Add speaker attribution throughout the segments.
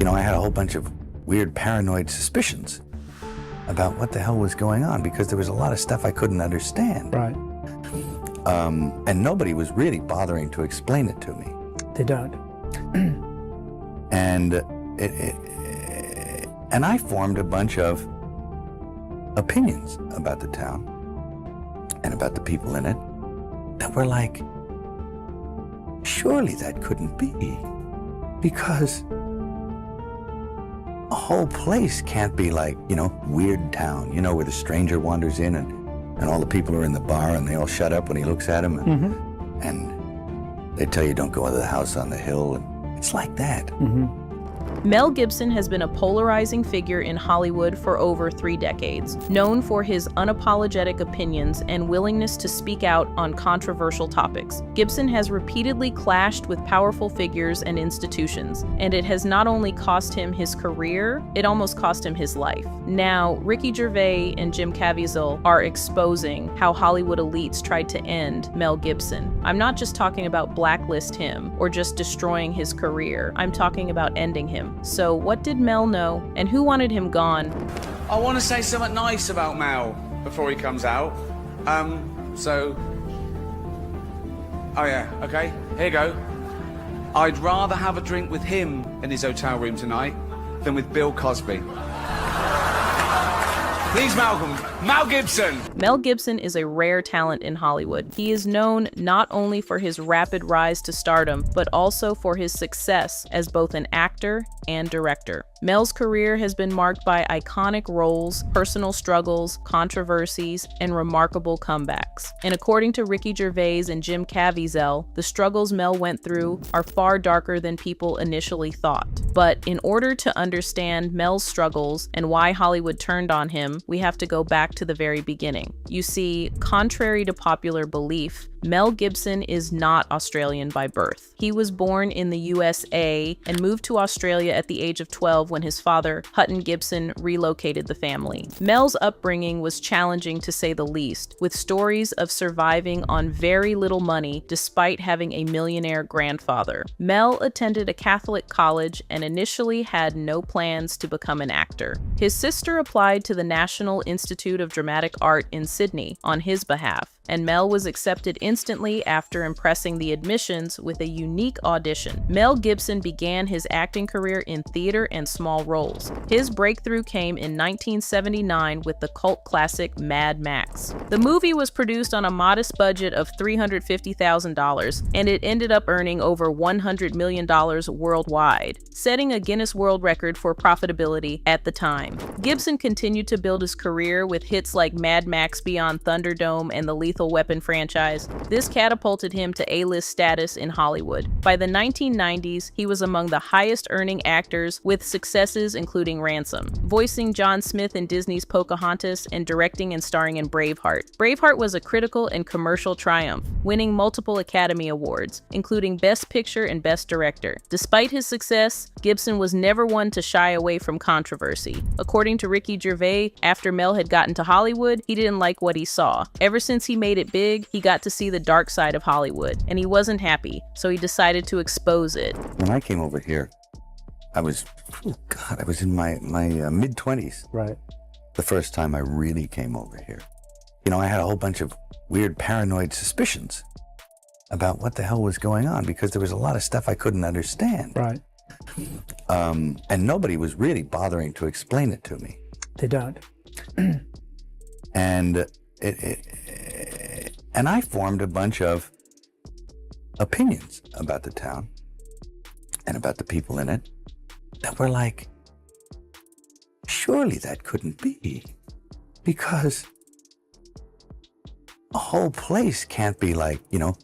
Speaker 1: I had a whole bunch of weird paranoid suspicions about what the hell was going on because there was a lot of stuff I couldn't understand.
Speaker 2: Right.
Speaker 1: And nobody was really bothering to explain it to me.
Speaker 2: They don't.
Speaker 1: And and I formed a bunch of opinions about the town and about the people in it that were like, surely that couldn't be, because a whole place can't be like, weird town, where the stranger wanders in and all the people are in the bar and they all shut up when he looks at them and they tell you don't go into the house on the hill. And it's like that.
Speaker 3: Mel Gibson has been a polarizing figure in Hollywood for over 3 decades, known for his unapologetic opinions and willingness to speak out on controversial topics. Gibson has repeatedly clashed with powerful figures and institutions, and it has not only cost him his career, it almost cost him his life. Now, Ricky Gervais and Jim Caviezel are exposing how Hollywood elites tried to end Mel Gibson. I'm not just talking about blacklist him or just destroying his career. I'm talking about ending him. So what did Mel know, and who wanted him gone?
Speaker 4: I want to say something nice about Mel before he comes out. Oh yeah, okay, here you go. I'd rather have a drink with him in his hotel room tonight than with Bill Cosby. Please, Mel Gibson.
Speaker 3: Mel Gibson is a rare talent in Hollywood. He is known not only for his rapid rise to stardom, but also for his success as both an actor and director. Mel's career has been marked by iconic roles, personal struggles, controversies, and remarkable comebacks. And according to Ricky Gervais and Jim Caviezel, the struggles Mel went through are far darker than people initially thought. But in order to understand Mel's struggles and why Hollywood turned on him, we have to go back to the very beginning. You see, contrary to popular belief, Mel Gibson is not Australian by birth. He was born in the USA and moved to Australia at the age of 12 when his father, Hutton Gibson, relocated the family. Mel's upbringing was challenging to say the least, with stories of surviving on very little money despite having a millionaire grandfather. Mel attended a Catholic college and initially had no plans to become an actor. His sister applied to the National Institute of Dramatic Art in Sydney on his behalf, and Mel was accepted instantly after impressing the admissions with a unique audition. Mel Gibson began his acting career in theater and small roles. His breakthrough came in 1979 with the cult classic Mad Max. The movie was produced on a modest budget of $350,000, and it ended up earning over $100 million worldwide, setting a Guinness World Record for profitability at the time. Gibson continued to build his career with hits like Mad Max Beyond Thunderdome and the Lethal Weapon franchise. This catapulted him to A-list status in Hollywood. By the 1990s, he was among the highest-earning actors, with successes including Ransom, voicing John Smith in Disney's Pocahontas, and directing and starring in Braveheart. Braveheart was a critical and commercial triumph, winning multiple Academy Awards, including Best Picture and Best Director. Despite his success, Gibson was never one to shy away from controversy. According to Ricky Gervais, after Mel had gotten to Hollywood, he didn't like what he saw. Ever since he made it big, he got to see the dark side of Hollywood, and he wasn't happy, so he decided to expose it.
Speaker 1: When I came over here, I was in my mid-20s.
Speaker 2: Right.
Speaker 1: The first time I really came over here. I had a whole bunch of weird paranoid suspicions about what the hell was going on because there was a lot of stuff I couldn't understand.
Speaker 2: Right.
Speaker 1: And nobody was really bothering to explain it to me.
Speaker 2: They don't.
Speaker 1: And and I formed a bunch of opinions about the town and about the people in it that were like, surely that couldn't be, because a whole place can't be like,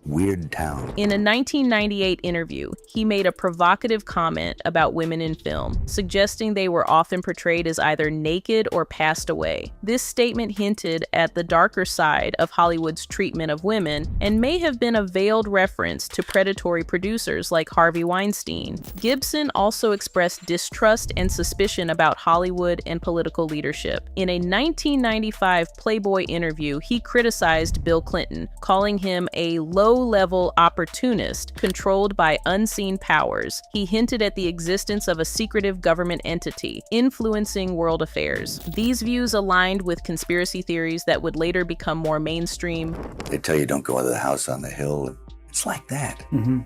Speaker 1: weird town.
Speaker 3: In a 1998 interview, he made a provocative comment about women in film, suggesting they were often portrayed as either naked or passed away. This statement hinted at the darker side of Hollywood's treatment of women and may have been a veiled reference to predatory producers like Harvey Weinstein. Gibson also expressed distrust and suspicion about Hollywood and political leadership. In a 1995 Playboy interview, he criticized attacked Bill Clinton, calling him a low-level opportunist controlled by unseen powers. He hinted at the existence of a secretive government entity influencing world affairs. These views aligned with conspiracy theories that would later become more mainstream.
Speaker 1: They tell you don't go into the house on the hill. It's like that.
Speaker 2: Mm-hmm.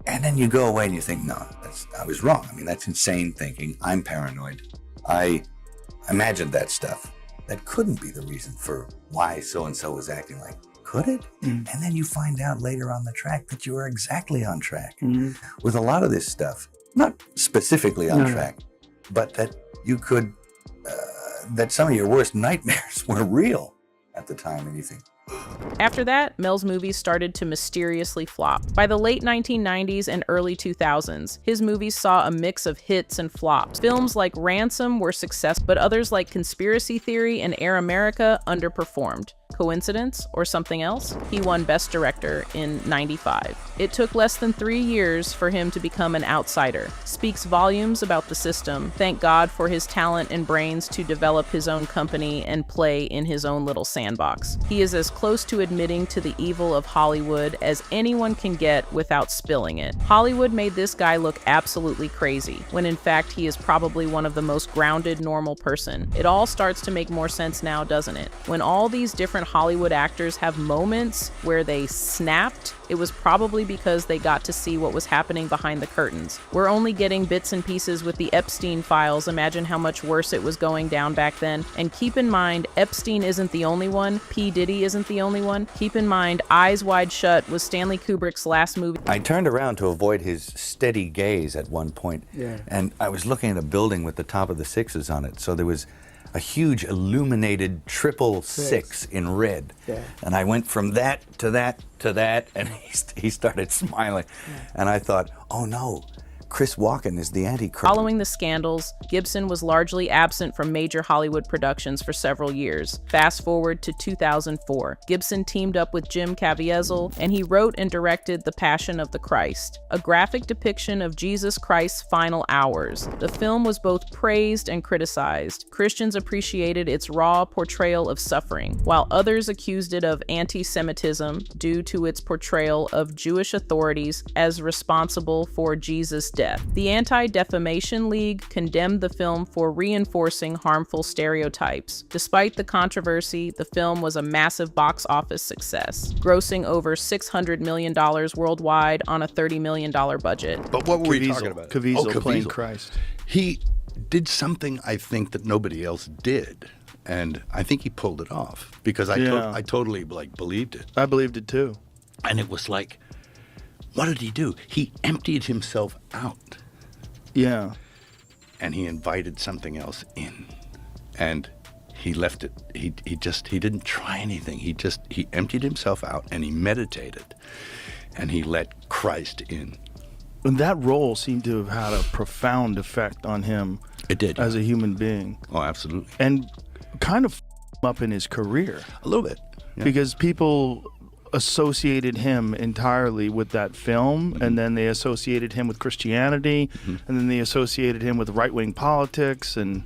Speaker 1: And then you go away and you think, no, I was wrong. I mean, that's insane thinking. I'm paranoid. I imagined that stuff. That couldn't be the reason for why so-and-so was acting like, could it? And then you find out later on the track that you were exactly on track with a lot of this stuff. Not specifically on track, but that you could, that some of your worst nightmares were real at the time. And you think,
Speaker 3: after that, Mel's movies started to mysteriously flop. By the late 1990s and early 2000s, his movies saw a mix of hits and flops. Films like Ransom were successful, but others like Conspiracy Theory and Air America underperformed. Coincidence or something else? He won Best Director in '95. It took less than 3 years for him to become an outsider. Speaks volumes about the system. Thank God for his talent and brains to develop his own company and play in his own little sandbox. He is as close to admitting to the evil of Hollywood as anyone can get without spilling it. Hollywood made this guy look absolutely crazy, when in fact he is probably one of the most grounded, normal person. It all starts to make more sense now, doesn't it? When all these different Hollywood actors have moments where they snapped, it was probably because they got to see what was happening behind the curtains. We're only getting bits and pieces with the Epstein files. Imagine how much worse it was going down back then. And keep in mind, Epstein isn't the only one. P. Diddy isn't the only one. Keep in mind, Eyes Wide Shut was Stanley Kubrick's last movie.
Speaker 1: I turned around to avoid his steady gaze at one point, and I was looking at a building with the top of the sixes on it. So there was a huge illuminated 666 in red. And I went from that to that to that, and he started smiling. And I thought, oh no, Chris Walken is the anti-Christ.
Speaker 3: Following the scandals, Gibson was largely absent from major Hollywood productions for several years. Fast forward to 2004. Gibson teamed up with Jim Caviezel, and he wrote and directed The Passion of the Christ, a graphic depiction of Jesus Christ's final hours. The film was both praised and criticized. Christians appreciated its raw portrayal of suffering, while others accused it of anti-Semitism due to its portrayal of Jewish authorities as responsible for Jesus' death. The Anti-Defamation League condemned the film for reinforcing harmful stereotypes. Despite the controversy, the film was a massive box office success, grossing over $600 million worldwide on a $30 million budget.
Speaker 5: But what were we talking about?
Speaker 2: Caviezel playing Christ.
Speaker 5: He did something, I think, that nobody else did. And I think he pulled it off because I totally believed it.
Speaker 2: I believed it too.
Speaker 5: And it was like, what did he do? He emptied himself out.
Speaker 2: Yeah.
Speaker 5: And he invited something else in. And he left it. He didn't try anything. He emptied himself out and he meditated. And he let Christ in.
Speaker 2: And that role seemed to have had a profound effect on him.
Speaker 5: It did.
Speaker 2: As a human being.
Speaker 5: Oh, absolutely.
Speaker 2: And kind of up in his career.
Speaker 5: A little bit. Yeah.
Speaker 2: Because people associated him entirely with that film, and then they associated him with Christianity, and then they associated him with right-wing politics, and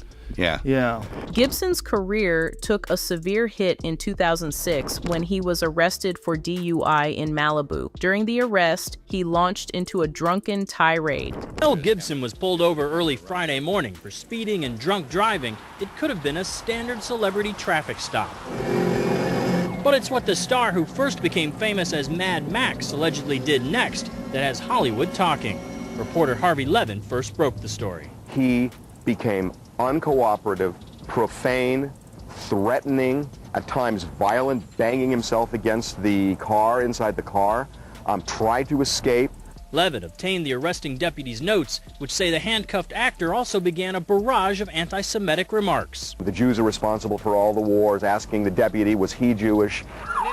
Speaker 3: Gibson's career took a severe hit in 2006 when he was arrested for DUI in Malibu. During the arrest, he launched into a drunken tirade.
Speaker 6: Mel Gibson was pulled over early Friday morning for speeding and drunk driving. It could have been a standard celebrity traffic stop. But it's what the star who first became famous as Mad Max allegedly did next that has Hollywood talking. Reporter Harvey Levin first broke the story.
Speaker 7: He became uncooperative, profane, threatening, at times violent, banging himself against the car, inside the car, tried to escape.
Speaker 6: Levin obtained the arresting deputy's notes, which say the handcuffed actor also began a barrage of anti-Semitic remarks.
Speaker 7: The Jews are responsible for all the wars, asking the deputy, was he Jewish?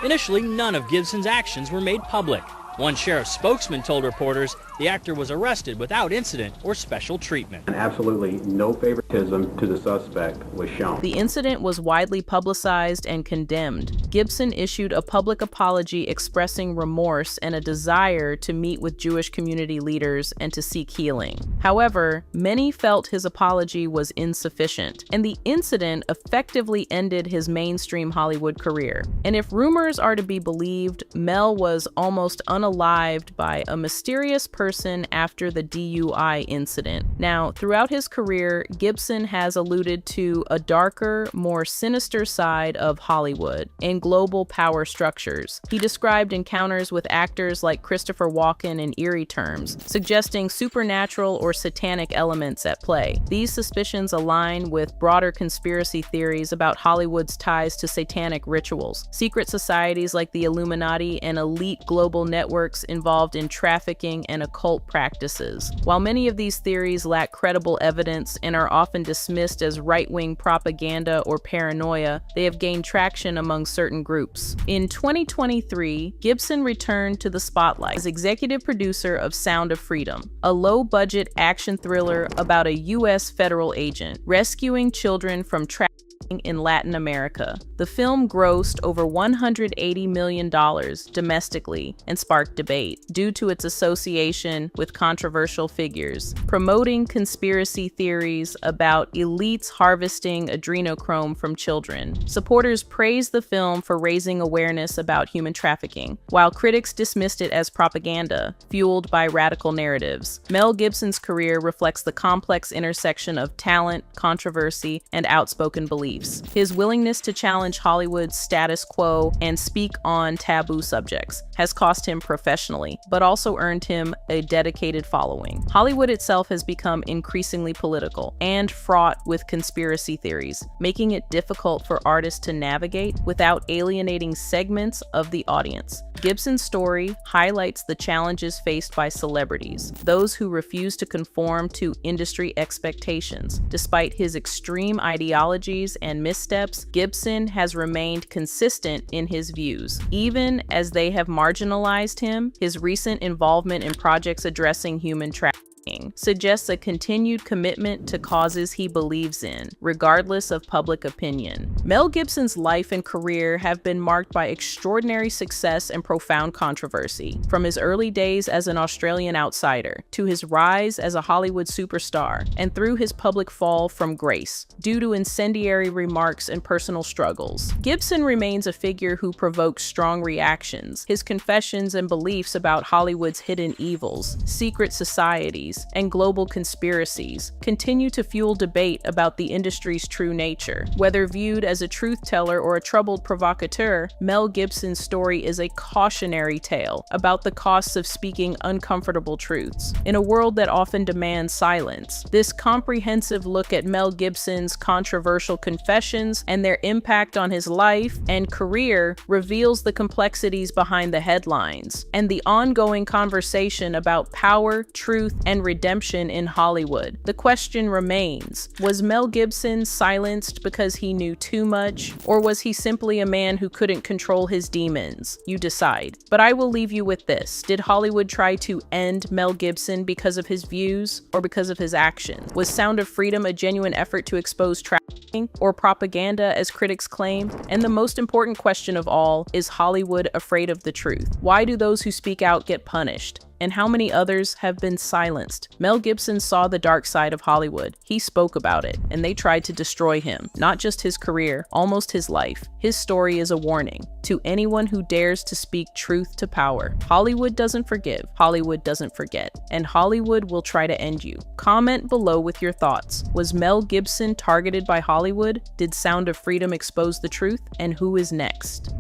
Speaker 6: Initially, none of Gibson's actions were made public. One sheriff's spokesman told reporters The actor was arrested without incident or special treatment.
Speaker 8: And absolutely no favoritism to the suspect was shown.
Speaker 3: The incident was widely publicized and condemned. Gibson issued a public apology expressing remorse and a desire to meet with Jewish community leaders and to seek healing. However, many felt his apology was insufficient, and the incident effectively ended his mainstream Hollywood career. And if rumors are to be believed, Mel was almost unalived by a mysterious person after the DUI incident. Now, throughout his career, Gibson has alluded to a darker, more sinister side of Hollywood and global power structures. He described encounters with actors like Christopher Walken in eerie terms, suggesting supernatural or satanic elements at play. These suspicions align with broader conspiracy theories about Hollywood's ties to satanic rituals, secret societies like the Illuminati, and elite global networks involved in trafficking and occult practices. While many of these theories lack credible evidence and are often dismissed as right-wing propaganda or paranoia, they have gained traction among certain groups. In 2023, Gibson returned to the spotlight as executive producer of Sound of Freedom, a low-budget action thriller about a U.S. federal agent rescuing children from trafficking in Latin America. The film grossed over $180 million domestically and sparked debate due to its association with controversial figures, promoting conspiracy theories about elites harvesting adrenochrome from children. Supporters praised the film for raising awareness about human trafficking, while critics dismissed it as propaganda, fueled by radical narratives. Mel Gibson's career reflects the complex intersection of talent, controversy, and outspoken beliefs. His willingness to challenge Hollywood's status quo and speak on taboo subjects has cost him professionally, but also earned him a dedicated following. Hollywood itself has become increasingly political and fraught with conspiracy theories, making it difficult for artists to navigate without alienating segments of the audience. Gibson's story highlights the challenges faced by celebrities, those who refuse to conform to industry expectations. Despite his extreme ideologies and missteps, Gibson has remained consistent in his views. Even as they have marginalized him, his recent involvement in projects addressing human trafficking suggests a continued commitment to causes he believes in, regardless of public opinion. Mel Gibson's life and career have been marked by extraordinary success and profound controversy. From his early days as an Australian outsider, to his rise as a Hollywood superstar, and through his public fall from grace, due to incendiary remarks and personal struggles. Gibson remains a figure who provokes strong reactions. His confessions and beliefs about Hollywood's hidden evils, secret societies, and global conspiracies continue to fuel debate about the industry's true nature. Whether viewed as a truth teller or a troubled provocateur, Mel Gibson's story is a cautionary tale about the costs of speaking uncomfortable truths. In a world that often demands silence, this comprehensive look at Mel Gibson's controversial confessions and their impact on his life and career reveals the complexities behind the headlines and the ongoing conversation about power, truth, and redemption in Hollywood. The question remains, was Mel Gibson silenced because he knew too much, or was he simply a man who couldn't control his demons? You decide. But I will leave you with this. Did Hollywood try to end Mel Gibson because of his views or because of his actions? Was Sound of Freedom a genuine effort to expose trafficking or propaganda, as critics claim? And the most important question of all, is Hollywood afraid of the truth? Why do those who speak out get punished? And how many others have been silenced? Mel Gibson saw the dark side of Hollywood. He spoke about it, and they tried to destroy him. Not just his career, almost his life. His story is a warning to anyone who dares to speak truth to power. Hollywood doesn't forgive. Hollywood doesn't forget. And Hollywood will try to end you. Comment below with your thoughts. Was Mel Gibson targeted by Hollywood? Did Sound of Freedom expose the truth? And who is next?